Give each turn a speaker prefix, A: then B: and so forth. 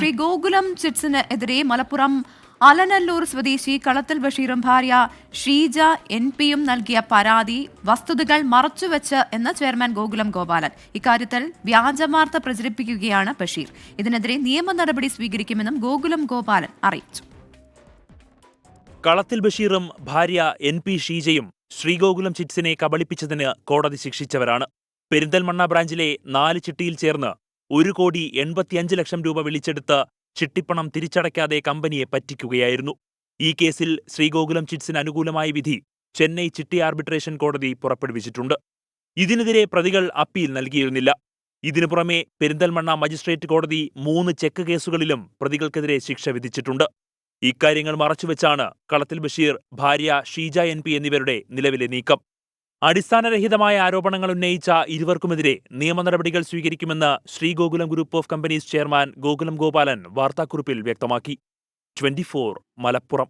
A: ശ്രീ ഗോകുലം ചിറ്റ്സിന് എതിരെ മലപ്പുറം അലനല്ലൂർ സ്വദേശി കളത്തിൽ ബഷീറും ഭാര്യ ഷീജ NPയും നൽകിയ പരാതി വസ്തുതകൾ മറച്ചുവെച്ച് എന്ന് ചെയർമാൻ ഗോകുലം ഗോപാലൻ. ഇക്കാര്യത്തിൽ വ്യാജവാർത്ത പ്രചരിപ്പിക്കുകയാണ് ബഷീർ. ഇതിനെതിരെ നിയമ നടപടി സ്വീകരിക്കുമെന്നും ഗോകുലം ഗോപാലൻ അറിയിച്ചു.
B: കളത്തിൽ ബഷീറും ഭാര്യ NP ഷീജയും ശ്രീഗോകുലം ചിറ്റ്സിനെ കബളിപ്പിച്ചതിന് കോടതി ശിക്ഷിച്ചവരാണ്. പെരിന്തൽമണ്ണ ബ്രാഞ്ചിലെ 4 ചിട്ടിയിൽ ചേർന്ന് 1,85 ലക്ഷം രൂപ വിളിച്ചെടുത്ത് ചിട്ടിപ്പണം തിരിച്ചടയ്ക്കാതെ കമ്പനിയെ പറ്റിക്കുകയായിരുന്നു. ഈ കേസിൽ ശ്രീഗോകുലം ചിറ്റ്സിന് അനുകൂലമായ വിധി ചെന്നൈ ചിട്ടി ആർബിട്രേഷൻ കോടതി പുറപ്പെടുവിച്ചിട്ടുണ്ട്. ഇതിനെതിരെ പ്രതികൾ അപ്പീൽ നൽകിയിരുന്നില്ല. ഇതിനു പുറമെ പെരിന്തൽമണ്ണ മജിസ്ട്രേറ്റ് കോടതി 3 ചെക്ക് കേസുകളിലും പ്രതികൾക്കെതിരെ ശിക്ഷ വിധിച്ചിട്ടുണ്ട്. ഇക്കാര്യങ്ങൾ മറച്ചുവെച്ചാണ് കളത്തിൽ ബഷീർ, ഭാര്യ ഷീജ NP എന്നിവരുടെ നിലവിലെ നീക്കം. അടിസ്ഥാനരഹിതമായ ആരോപണങ്ങൾ ഉന്നയിച്ച ഇരുവർക്കുമെതിരെ നിയമ നടപടികൾ സ്വീകരിക്കുമെന്ന് Sree Gokulam group of companies chairman Gokulam Gopalan വാർത്താക്കുറിപ്പിൽ വ്യക്തമാക്കി. 24 മലപ്പുറം.